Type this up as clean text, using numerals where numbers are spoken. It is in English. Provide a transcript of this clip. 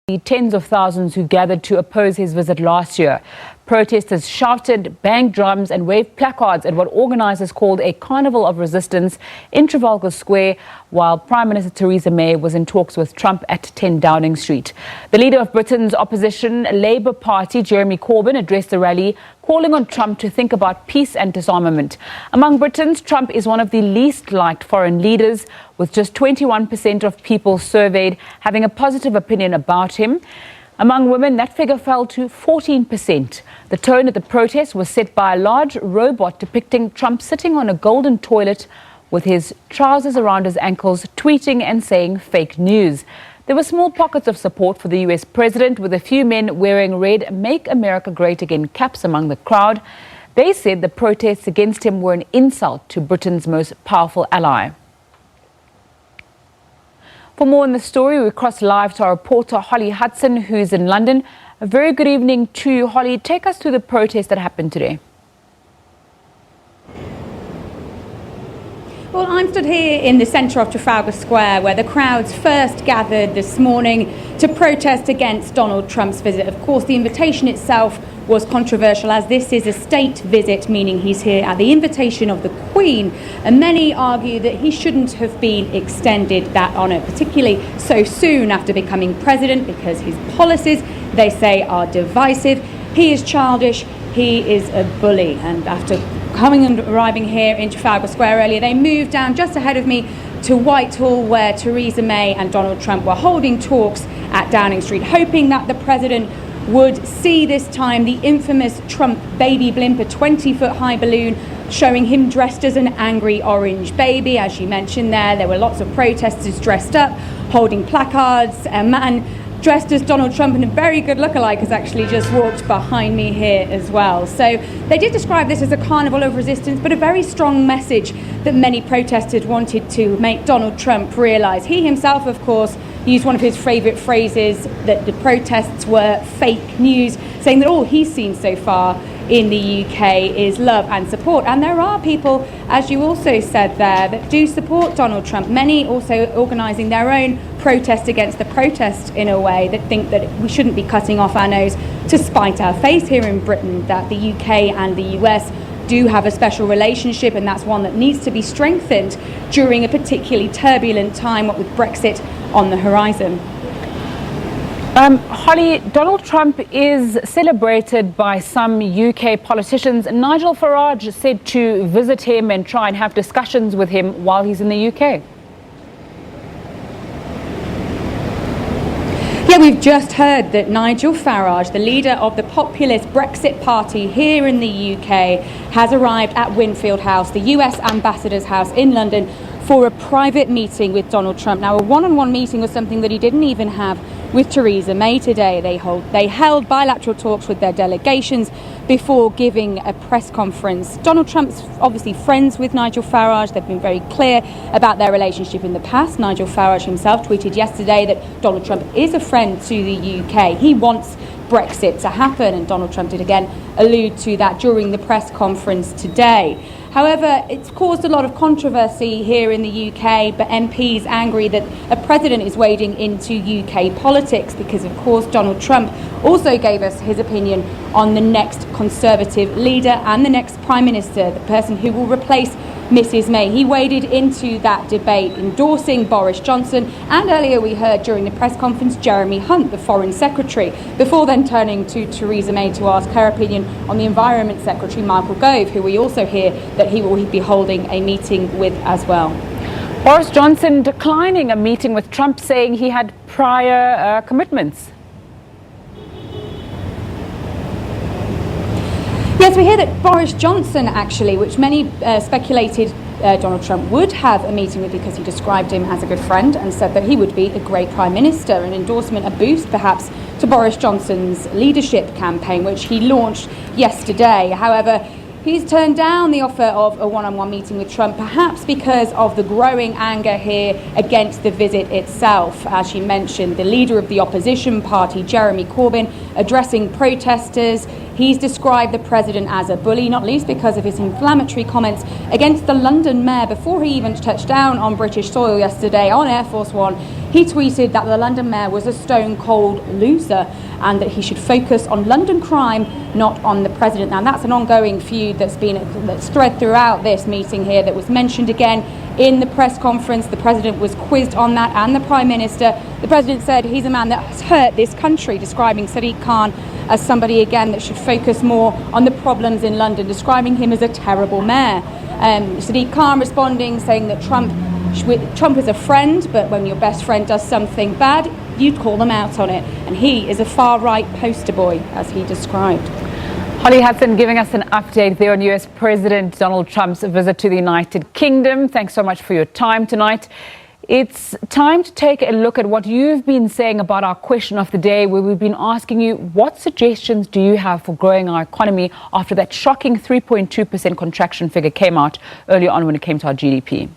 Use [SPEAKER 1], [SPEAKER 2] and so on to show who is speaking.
[SPEAKER 1] The tens of thousands who gathered to oppose his visit last year. Protesters shouted, banged drums and waved placards at what organisers called a Carnival of Resistance in Trafalgar Square, while Prime Minister Theresa May was in talks with Trump at 10 Downing Street. The leader of Britain's opposition Labour Party, Jeremy Corbyn, addressed the rally, calling on Trump to think about peace and disarmament. Among Britons, Trump is one of the least liked foreign leaders, with just 21% of people surveyed having a positive opinion about him. Among women, that figure fell to 14%. The tone at the protest was set by a large robot depicting Trump sitting on a golden toilet with his trousers around his ankles, tweeting and saying fake news. There were small pockets of support for the US president, with a few men wearing red "Make America Great Again" caps among the crowd. They said the protests against him were an insult to Britain's most powerful ally. For more on the story, we cross live to our reporter Holly Hudson, who's in London. A very good evening to you, Holly. Take us through the protest that happened today.
[SPEAKER 2] Well, I'm stood here in the centre of Trafalgar Square, where the crowds first gathered this morning to protest against Donald Trump's visit. Of course, the invitation itself was controversial, as this is a state visit, meaning he's here at the invitation of the Queen, and many argue that he shouldn't have been extended that honour, particularly so soon after becoming president, because his policies, they say, are divisive. He is childish, he is a bully, and after coming and arriving here in Trafalgar Square earlier, they moved down just ahead of me to Whitehall, where Theresa May and Donald Trump were holding talks at Downing Street, hoping that the president would see this time the infamous Trump baby blimp, a 20-foot-high balloon showing him dressed as an angry orange baby. As you mentioned there were lots of protesters dressed up, holding placards. A man dressed as Donald Trump and a very good lookalike has actually just walked behind me here as well. So they did describe this as a carnival of resistance, but a very strong message that many protesters wanted to make Donald Trump realise. He himself, of course, used one of his favourite phrases, that the protests were fake news, saying that all he's seen so far in the UK is love and support. And there are people, as you also said there, that do support Donald Trump. Many also organising their own protest against the protest, in a way, that think that we shouldn't be cutting off our nose to spite our face here in Britain, that the UK and the US do have a special relationship, and that's one that needs to be strengthened during a particularly turbulent time, what with Brexit on the horizon.
[SPEAKER 1] Holly, Donald Trump is celebrated by some UK politicians. Nigel Farage said to visit him and try and have discussions with him while he's in the UK.
[SPEAKER 2] Yeah, we've just heard that Nigel Farage, the leader of the populist Brexit Party here in the UK, has arrived at Winfield House, the US Ambassador's house in London, for a private meeting with Donald Trump. Now, a one-on-one meeting was something that he didn't even have with Theresa May today. They held bilateral talks with their delegations before giving a press conference. Donald Trump's obviously friends with Nigel Farage. They've been very clear about their relationship in the past. Nigel Farage himself tweeted yesterday that Donald Trump is a friend to the UK. He wants Brexit to happen, and Donald Trump did again allude to that during the press conference today. However, it's caused a lot of controversy here in the UK, but MPs angry that a president is wading into UK politics, because, of course, Donald Trump also gave us his opinion on the next Conservative leader and the next Prime Minister, the person who will replace Mrs May. He waded into that debate, endorsing Boris Johnson, and earlier we heard during the press conference Jeremy Hunt, the Foreign Secretary, before then turning to Theresa May to ask her opinion on the Environment Secretary, Michael Gove, who we also hear that he will be holding a meeting with as well.
[SPEAKER 1] Boris Johnson declining a meeting with Trump, saying he had prior commitments.
[SPEAKER 2] Yes, we hear that Boris Johnson, actually, which many speculated Donald Trump would have a meeting with, because he described him as a good friend and said that he would be a great Prime Minister, an endorsement, a boost perhaps to Boris Johnson's leadership campaign, which he launched yesterday. However, he's turned down the offer of a one-on-one meeting with Trump, perhaps because of the growing anger here against the visit itself. As you mentioned, the leader of the opposition party, Jeremy Corbyn, addressing protesters. He's described the president as a bully, not least because of his inflammatory comments against the London mayor before he even touched down on British soil yesterday on Air Force One. He tweeted that the London mayor was a stone-cold loser and that he should focus on London crime, not on the president. Now, that's an ongoing feud that's thread throughout this meeting here that was mentioned again in the press conference. The president was quizzed on that, and the Prime Minister. The president said he's a man that has hurt this country, describing Sadiq Khan as somebody, again, that should focus more on the problems in London, describing him as a terrible mayor. Sadiq Khan responding, saying that Trump is a friend, but when your best friend does something bad, you call them out on it. And he is a far-right poster boy, as he described.
[SPEAKER 1] Holly Hudson giving us an update there on US President Donald Trump's visit to the United Kingdom. Thanks so much for your time tonight. It's time to take a look at what you've been saying about our question of the day, where we've been asking you, what suggestions do you have for growing our economy after that shocking 3.2% contraction figure came out earlier on when it came to our GDP?